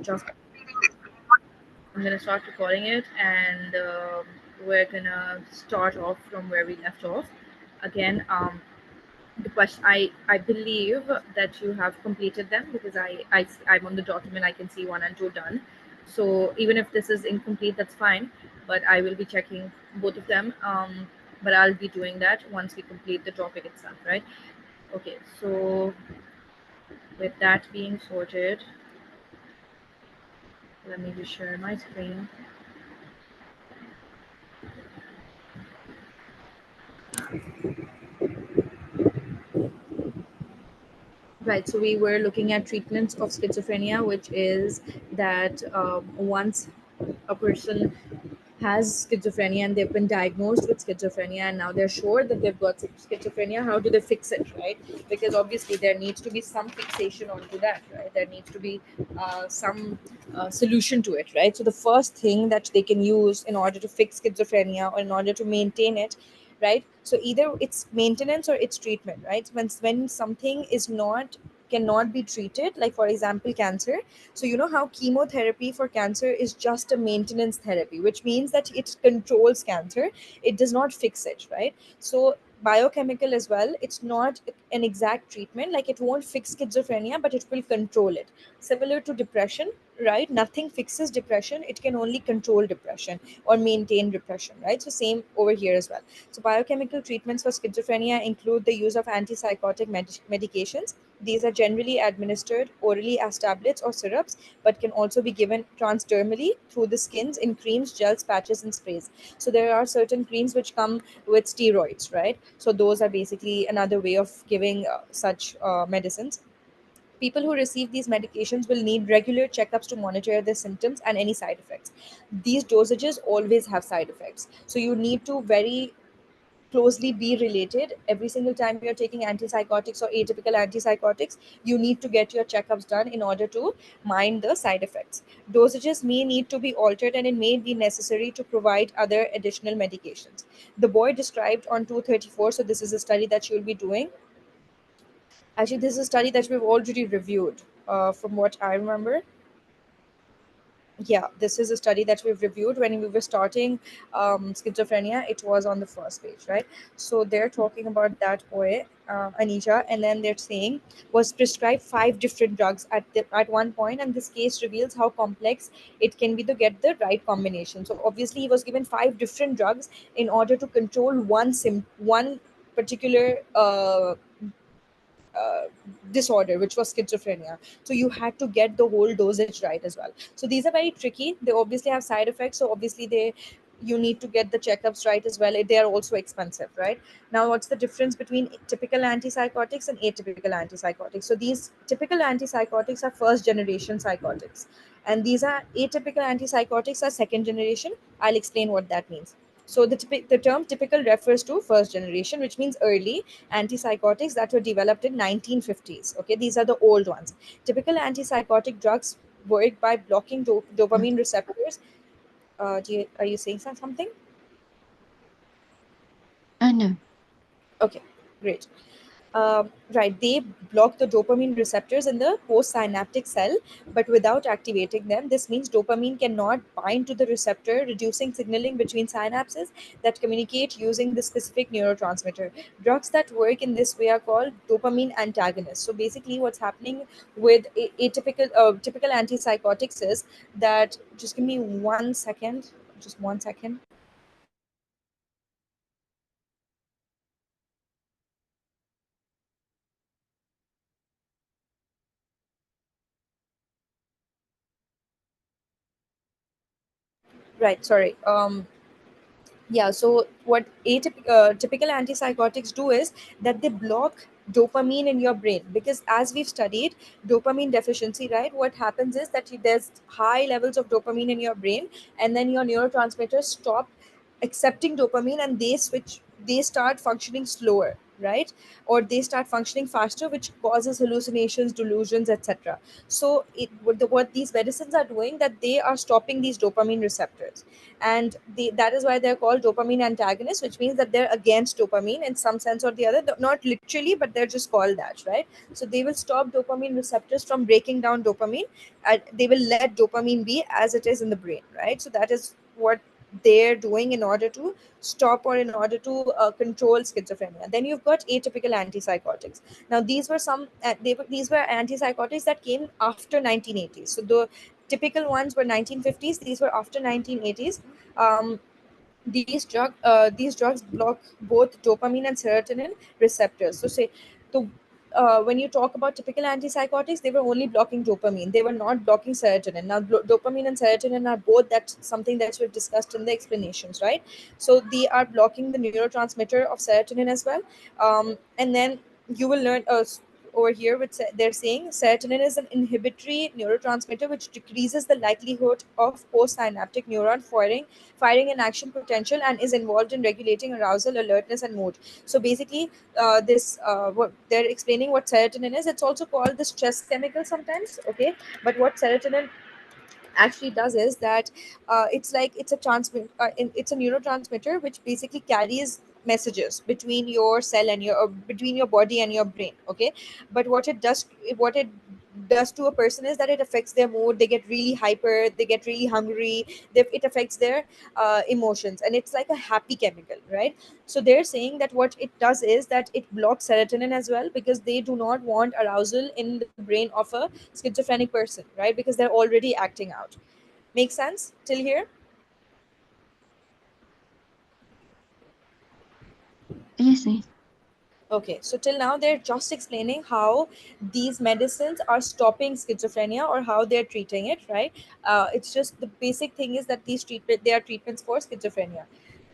just I'm gonna start recording it, and we're gonna start off from where we left off. Again, the question I believe that you have completed them because I'm on the document. I can see 1 and 2 done. So even if this is incomplete, that's fine. But I will be checking both of them. But I'll be doing that once we complete the topic itself, right? Okay. So with that being sorted, let me just share my screen. Right, so we were looking at treatments of schizophrenia, which is that once a person has schizophrenia and they've been diagnosed with schizophrenia and now they're sure that they've got schizophrenia, how do they fix it, right? Because obviously there needs to be some fixation onto that, right? There needs to be some solution to it, right? So the first thing that they can use in order to fix schizophrenia or in order to maintain it, right? So either it's maintenance or it's treatment, right? When something is not cannot be treated, like for example cancer. So you know how chemotherapy for cancer is just a maintenance therapy, which means that it controls cancer, it does not fix it, right? So biochemical as well, it's not an exact treatment, like it won't fix schizophrenia but it will control it. Similar to depression, right? Nothing fixes depression, it can only control depression or maintain depression, right? So same over here as well. So biochemical treatments for schizophrenia include the use of antipsychotic medications. These are generally administered orally as tablets or syrups, but can also be given transdermally through the skins in creams, gels, patches, and sprays. So there are certain creams which come with steroids, right? So those are basically another way of giving such medicines. People who receive these medications will need regular checkups to monitor their symptoms and any side effects. These dosages always have side effects. So you need to very closely be related. Every single time you're taking antipsychotics or atypical antipsychotics, you need to get your checkups done in order to mind the side effects. Dosages may need to be altered and it may be necessary to provide other additional medications. The boy described on 234, so this is a study that you'll be doing. Actually, this is a study that we've already reviewed, from what I remember. Yeah, this is a study that we've reviewed when we were starting schizophrenia. It was on the first page, right? So they're talking about that boy, Anisha, and then they're saying was prescribed 5 different drugs at one point, and this case reveals how complex it can be to get the right combination. So obviously, he was given 5 different drugs in order to control one particular uh, disorder, which was schizophrenia. So you had to get the whole dosage right as well. So these are very tricky. They obviously have side effects. So obviously you need to get the checkups right as well. They are also expensive, right? Now, what's the difference between typical antipsychotics and atypical antipsychotics? So these typical antipsychotics are first generation psychotics, and these are atypical antipsychotics are second generation. I'll explain what that means. So the term typical refers to first generation, which means early antipsychotics that were developed in 1950s. Okay, these are the old ones. Typical antipsychotic drugs work by blocking dopamine receptors. Are you saying something? No. Okay, great. Right, they block the dopamine receptors in the postsynaptic cell, but without activating them. This means dopamine cannot bind to the receptor, reducing signaling between synapses that communicate using the specific neurotransmitter. Drugs that work in this way are called dopamine antagonists. So basically, what's happening with atypical, typical antipsychotics is that. Just give me 1 second. Just 1 second. Right. Sorry. Yeah, so what typical antipsychotics do is that they block dopamine in your brain, because as we've studied dopamine deficiency, right, what happens is that there's high levels of dopamine in your brain, and then your neurotransmitters stop accepting dopamine and they start functioning slower, right? Or they start functioning faster, which causes hallucinations, delusions, etc. So what these medicines are doing, that they are stopping these dopamine receptors, and that is why they're called dopamine antagonists, which means that they're against dopamine in some sense or the other. Not literally, but they're just called that, right? So they will stop dopamine receptors from breaking down dopamine, and they will let dopamine be as it is in the brain, right? So that is what they're doing in order to stop, or in order to control schizophrenia. Then you've got atypical antipsychotics. Now these were these were antipsychotics that came after 1980s. So the typical ones were 1950s. These were after 1980s. um, these drugs block both dopamine and serotonin receptors. So say the when you talk about typical antipsychotics, they were only blocking dopamine. They were not blocking serotonin. Now, dopamine and serotonin are both, that's something that we've discussed in the explanations, right? So they are blocking the neurotransmitter of serotonin as well. And then you will learn over here, which they're saying serotonin is an inhibitory neurotransmitter which decreases the likelihood of postsynaptic neuron firing an action potential, and is involved in regulating arousal, alertness, and mood. So basically, this what they're explaining what serotonin is. It's also called the stress chemical sometimes. Okay, but what serotonin actually does is that it's a neurotransmitter which basically carries messages between your cell and between your body and your brain. Okay, but what it does to a person is that it affects their mood. They get really hyper, they get really hungry, it affects their emotions, and it's like a happy chemical, right? So they're saying that what it does is that it blocks serotonin as well, because they do not want arousal in the brain of a schizophrenic person, right? Because they're already acting out. Make sense till here? Yes, yes. Okay, so till now they're just explaining how these medicines are stopping schizophrenia or how they're treating it, right? It's just the basic thing is that they are treatments for schizophrenia.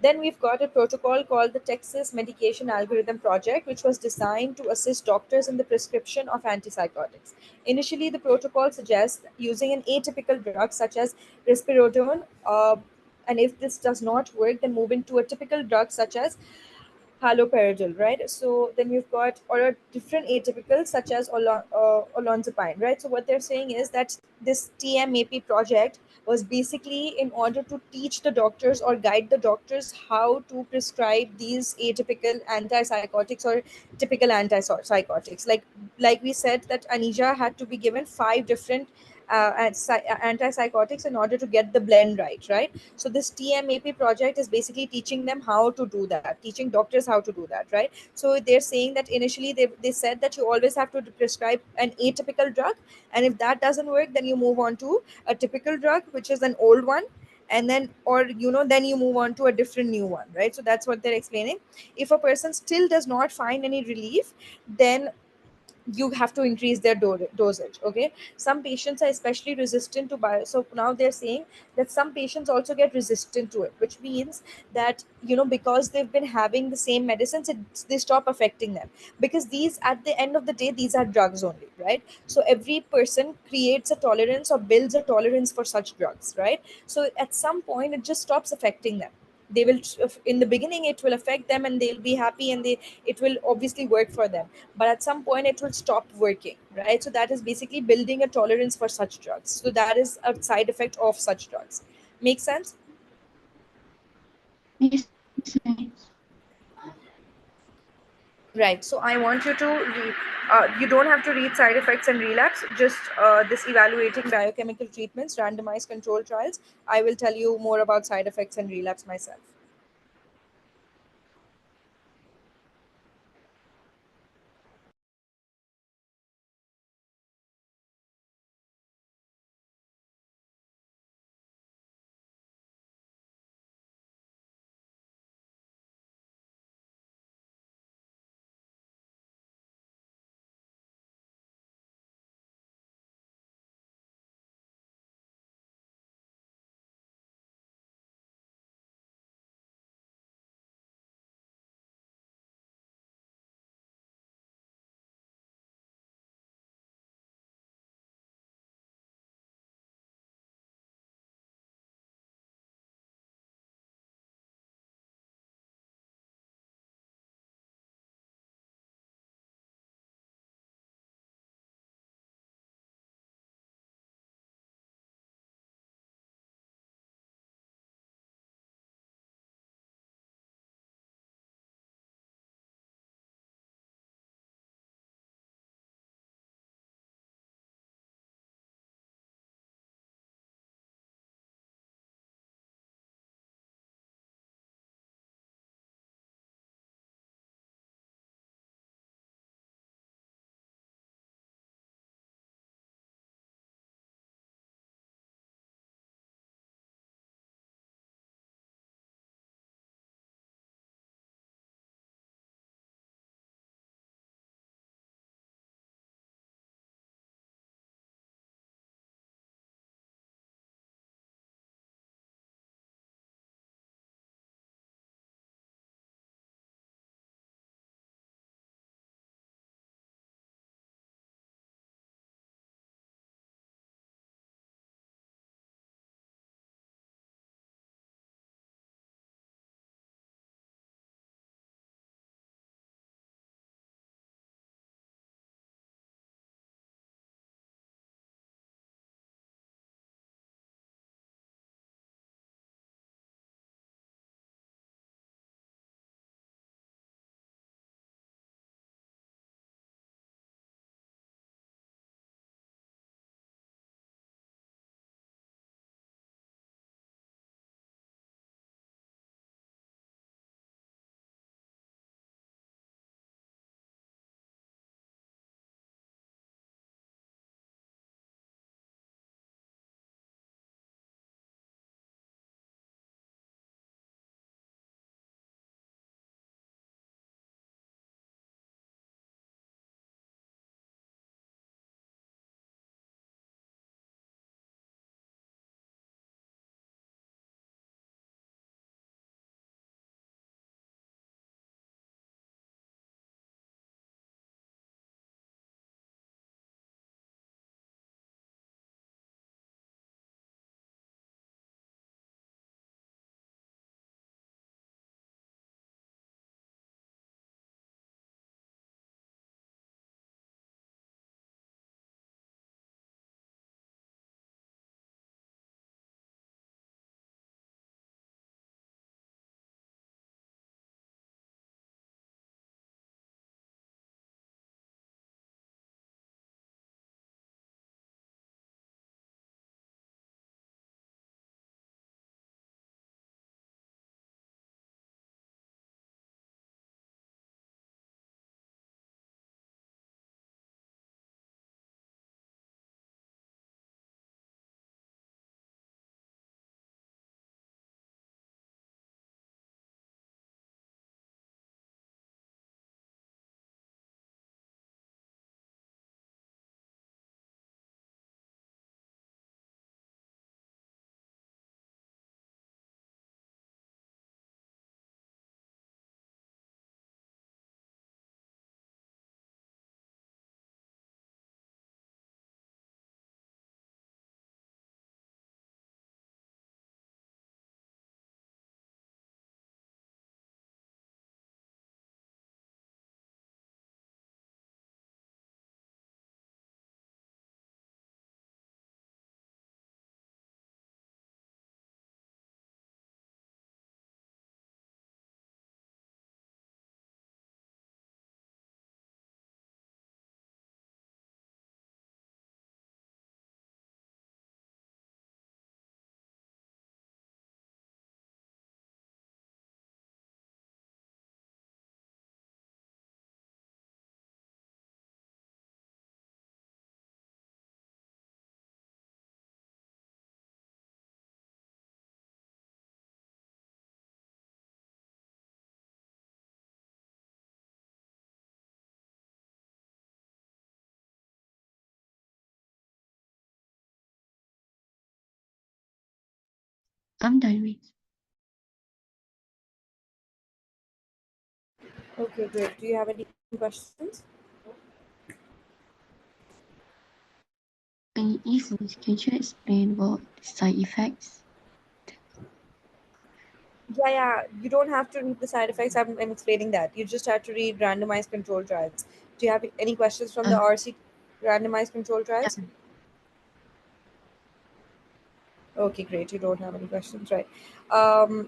Then we've got a protocol called the Texas Medication Algorithm Project, which was designed to assist doctors in the prescription of antipsychotics. Initially, the protocol suggests using an atypical drug such as risperidone, and if this does not work, then move into a typical drug such as haloperidol, right? So then we've got or a different atypical such as olanzapine, right? So what they're saying is that this TMAP project was basically in order to teach the doctors or guide the doctors how to prescribe these atypical antipsychotics or typical antipsychotics. Like we said that Anija had to be given five different antipsychotics in order to get the blend right, right? So this TMAP project is basically teaching them how to do that, teaching doctors how to do that, right? So they're saying that initially they said that you always have to prescribe an atypical drug, and if that doesn't work, then you move on to a typical drug, which is an old one, and then or then you move on to a different new one, right? So that's what they're explaining. If a person still does not find any relief, then you have to increase their dosage. Okay, some patients are especially resistant to bio, so now they're saying that some patients also get resistant to it, which means that because they've been having the same medicines, they stop affecting them, because these at the end of the day, these are drugs only, right? So every person creates a tolerance or builds a tolerance for such drugs, right? So at some point it just stops affecting them. They will, in the beginning it will affect them and they'll be happy, and it will obviously work for them, but at some point it will stop working, right? So that is basically building a tolerance for such drugs. So that is a side effect of such drugs. Make sense? Yes, yes. Right. So I want you to you don't have to read side effects and relapse, just this evaluating biochemical treatments, randomized control trials. I will tell you more about side effects and relapse myself. I'm done with. Okay, great. Do you have any questions? Yes, miss. Can you explain about side effects? Yeah, yeah. You don't have to read the side effects. I'm explaining that. You just have to read randomized control trials. Do you have any questions from the Uh, RC randomized control yeah, trials? Okay, great. You don't have any questions, right? Um,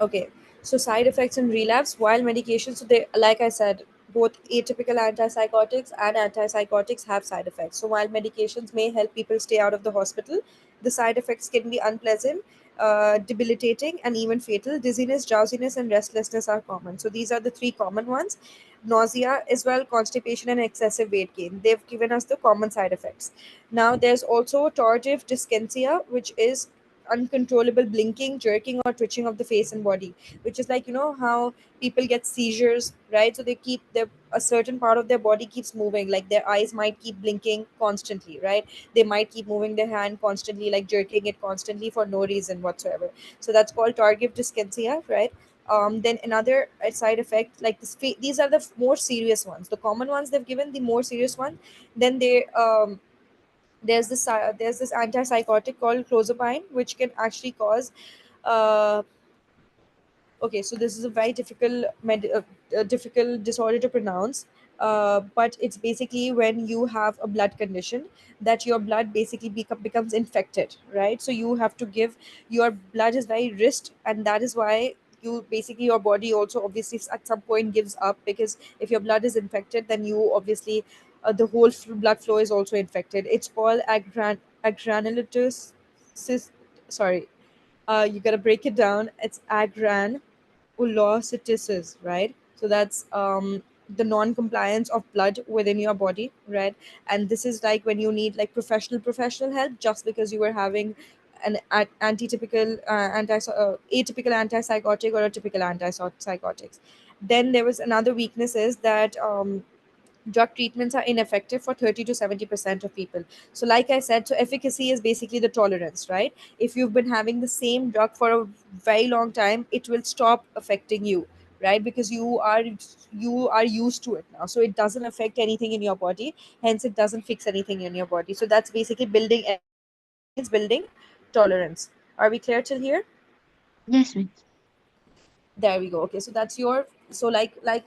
Okay, so side effects in relapse while medications. So they, like I said, both atypical antipsychotics and antipsychotics have side effects. So while medications may help people stay out of the hospital, the side effects can be unpleasant, debilitating, and even fatal. Dizziness, drowsiness, and restlessness are common. So these are the three common ones. Nausea as well, constipation, and excessive weight gain. They've given us the common side effects. Now there's also tardive dyskinesia, which is uncontrollable blinking, jerking, or twitching of the face and body, which is like, you know how people get seizures, right? So they keep their a certain part of their body keeps moving, like their eyes might keep blinking constantly, right? They might keep moving their hand constantly, like jerking it constantly for no reason whatsoever. So that's called tardive dyskinesia, right? Then another side effect, like this, these are the more serious ones. The common ones they've given, the more serious one. Then they there's this antipsychotic called clozapine, which can actually cause uh, okay, so this is a very difficult disorder to pronounce, but it's basically when you have a blood condition that your blood basically becomes infected, right? So you have to give, your blood is very risked, and that is why you basically, your body also obviously at some point gives up, because if your blood is infected, then you obviously the whole blood flow is also infected. It's called agranulatitis. Sorry, you gotta break it down. It's ulositosis, right? So that's the non-compliance of blood within your body, right? And this is like when you need like professional help, just because you were having an antitypical atypical antipsychotic or a typical antipsychotics. Then there was another weakness is that drug treatments are ineffective for 30 to 70% of people. So like I said, so efficacy is basically the tolerance, right? If you've been having the same drug for a very long time, it will stop affecting you, right? Because you are used to it now, so it doesn't affect anything in your body, hence it doesn't fix anything in your body. So that's basically building efficacy means building tolerance. Are we clear till here? yes, miss. There we go. Okay, so that's your, so like like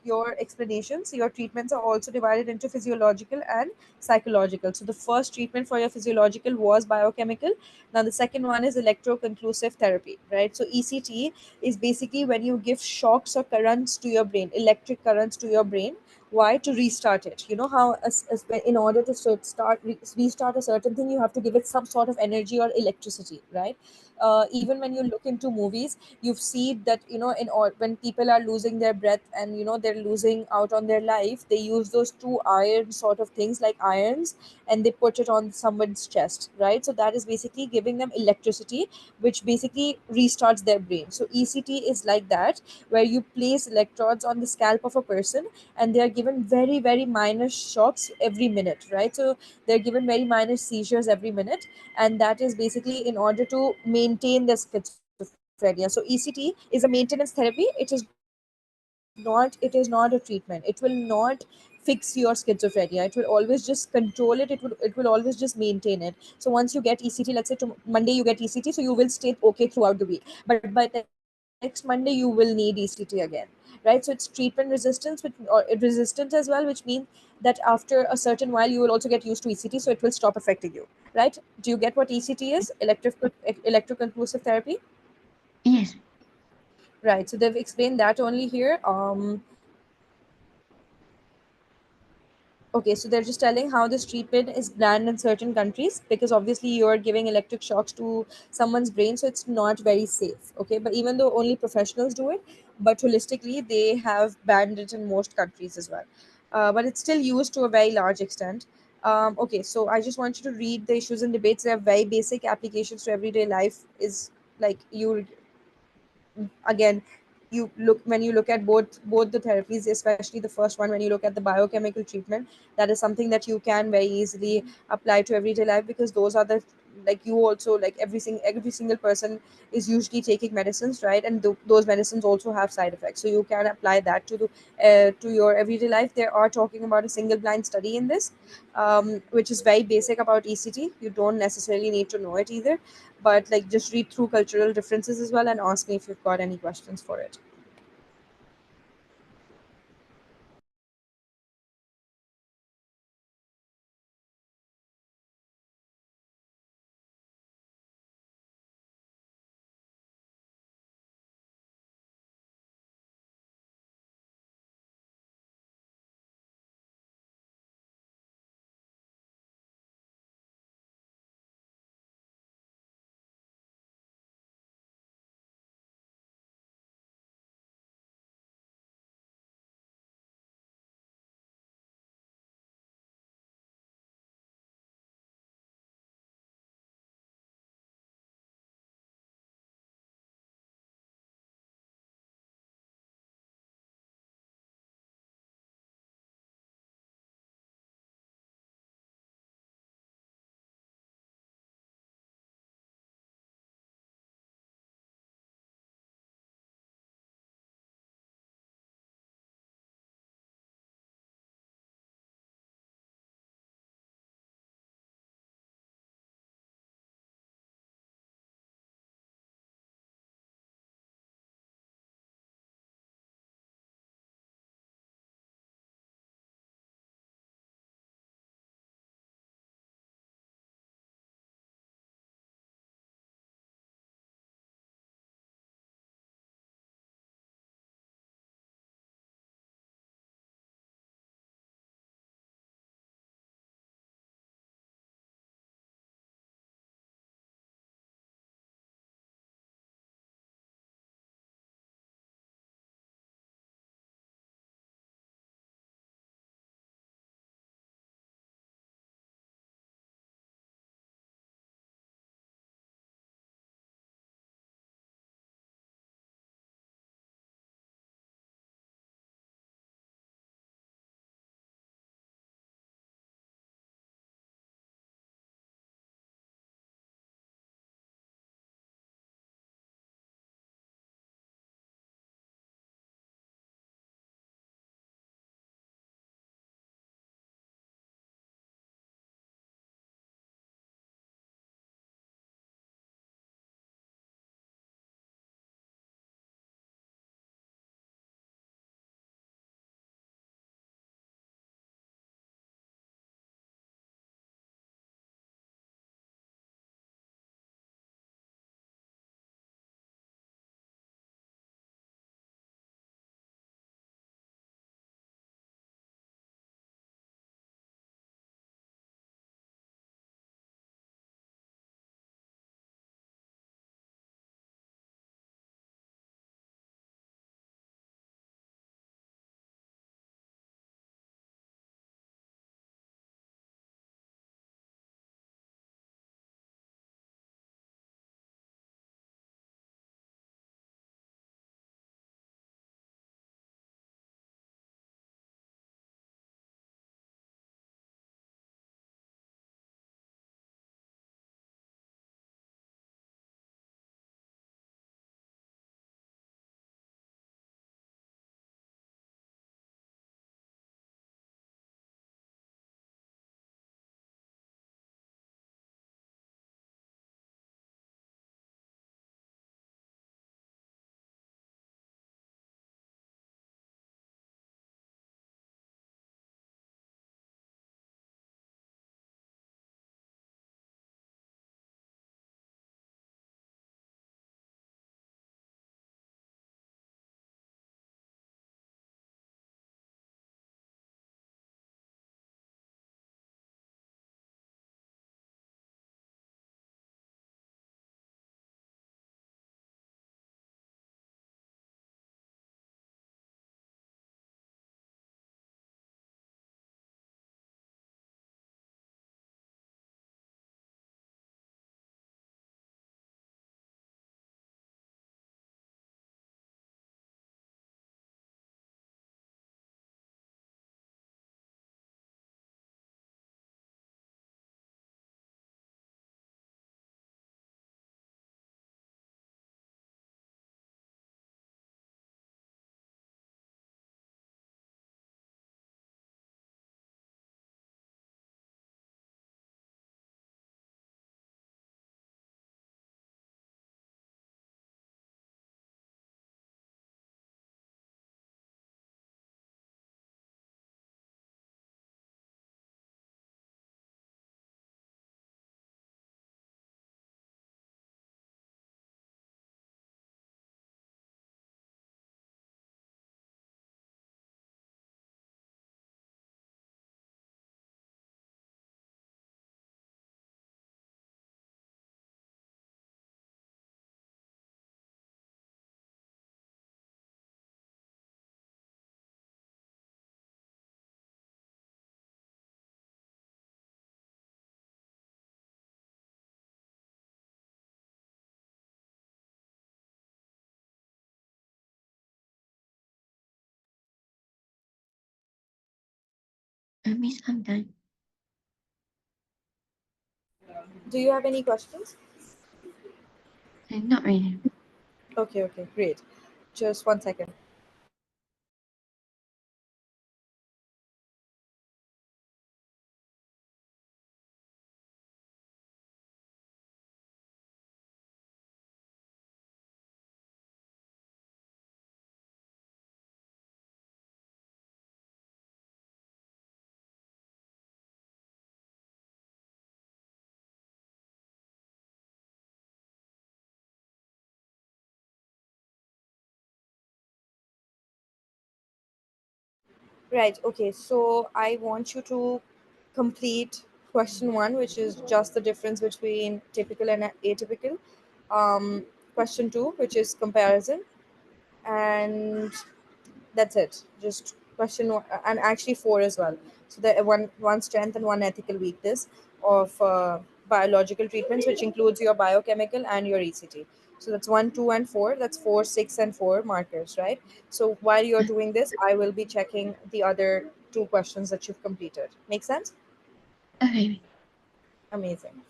your explanations, your treatments are also divided into physiological and psychological. So the first treatment for your physiological was biochemical. Now the second one is electroconclusive therapy, right? So ECT is basically when you give shocks or currents to your brain, electric currents to your brain. Why? To restart it. You know how in order to restart a certain thing, you have to give it some sort of energy or electricity, right? Even when you look into movies, you've seen that, you know, in all, when people are losing their breath and you know they're losing out on their life, they use those two iron sort of things like irons, and they put it on someone's chest, right? So that is basically giving them electricity, which basically restarts their brain. So ECT is like that, where you place electrodes on the scalp of a person, and they are given very very minor shocks every minute, right? So they're given very minor seizures every minute, and that is basically in order to maintain the schizophrenia. So ECT is a maintenance therapy. It is not a treatment. It will not fix your schizophrenia. It will always just control it. It will always just maintain it. So once you get ECT, let's say Monday you get ECT, so you will stay okay throughout the week. But by next Monday you will need ECT again, right? So it's treatment resistance, or resistance as well, which means that after a certain while you will also get used to ECT, so it will stop affecting you, right? Do you get what ECT is? Electroconclusive therapy. Yes, Right. So they've explained that only here. Okay, so they're just telling how this treatment is banned in certain countries, because obviously you're giving electric shocks to someone's brain, so it's not very safe. Okay, but even though only professionals do it, but holistically they have banned it in most countries as well. But it's still used to a very large extent. Okay, so I just want you to read the issues and debates. They are very basic applications to everyday life. Is like you again, you look, when you look at both the therapies, especially the first one, when you look at the biochemical treatment, that is something that you can very easily apply to everyday life, because those are the like you also, like every single person is usually taking medicines, right? And those medicines also have side effects, so you can apply that to your everyday life. They are talking about a single blind study in this, which is very basic about ECT. You don't necessarily need to know it either, but like just read through cultural differences as well and ask me if you've got any questions for it. Miss, I'm done. Do you have any questions? Not really. Okay, okay, great. Just 1 second. Right, okay. So I want you to complete question one, which is just the difference between typical and atypical. Question two, which is comparison. And that's it. Just question one, and actually four as well. So the one strength and one ethical weakness of biological treatments, which includes your biochemical and your ECT. So that's one, two, and four. That's four, six, and four markers, right? So while you're doing this, I will be checking the other two questions that you've completed. Make sense? Okay. Amazing.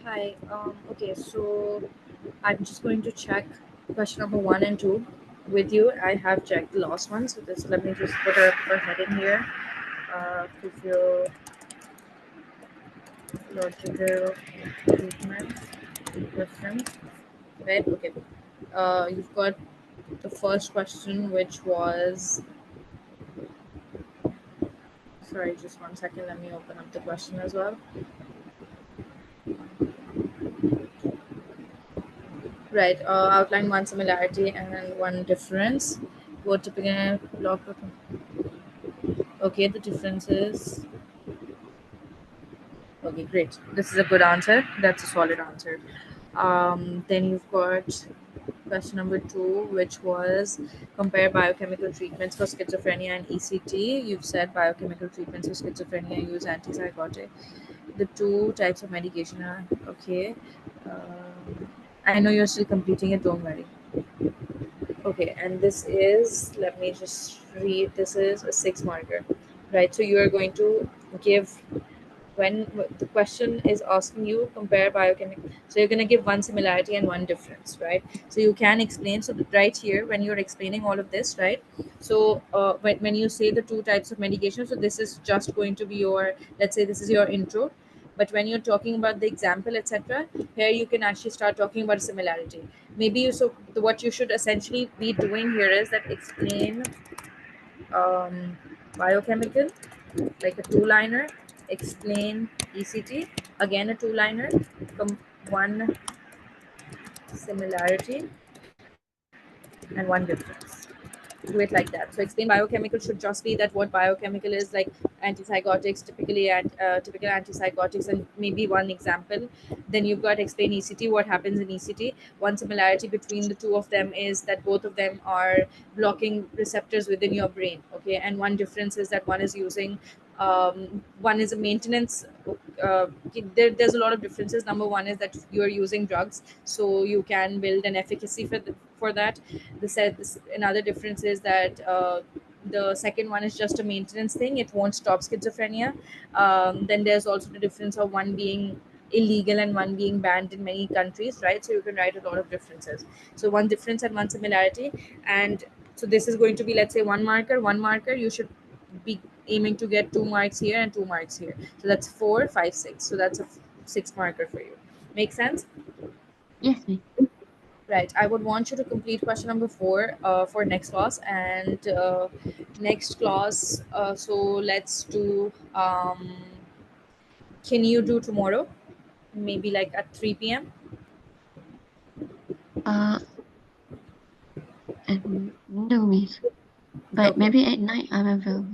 Hi. Okay, so I'm just going to check question number 1 and 2 with you. I have checked the last one, so this let me just put a heading here. Physiological treatment questions. Right? Okay. You've got the first question, which was sorry, just 1 second. Let me open up the question as well. Right. Outline one similarity and one difference. What typical block? Okay, the difference is okay. Great. This is a good answer. That's a solid answer. Then you've got question number 2, which was compare biochemical treatments for schizophrenia and ECT. You've said biochemical treatments for schizophrenia use antipsychotic. The two types of medication are okay. I know you're still completing it. Don't worry. Okay, and this is, let me just read, this is a 6 marker, right? So you are going to give, when the question is asking you compare biochemical, so you're going to give one similarity and one difference, right? So you can explain, so right here, when you're explaining all of this, right? So when you say the two types of medication, so this is just going to be your, let's say this is your intro, but when you're talking about the example, etc., here you can actually start talking about similarity. Maybe you, so what you should essentially be doing here is that explain biochemical, like a two-liner, explain ECT, again a two-liner, one similarity and one difference. Do it like that. So explain biochemical should just be that what biochemical is, like antipsychotics, typically at typical antipsychotics, and maybe one example. Then you've got explain ECT, what happens in ECT. One similarity between the two of them is that both of them are blocking receptors within your brain. Okay, and one difference is that one is using one is a maintenance. uh, there's a lot of differences. Number one is that you are using drugs, so you can build an efficacy for that. Another difference is that the second one is just a maintenance thing, it won't stop schizophrenia. Then there's also the difference of one being illegal and one being banned in many countries, right? So you can write a lot of differences. So one difference and one similarity. And so this is going to be, let's say, 1 marker. You should be aiming to get 2 marks here and 2 marks here. So that's 4, 5, 6. So that's a 6 marker for you. Make sense? Yes, miss. Right. I would want you to complete question number 4 for next class. And next class, so let's do, can you do tomorrow? Maybe like at 3 p.m.? Uh, and no, miss. But Okay. maybe at night I'm available.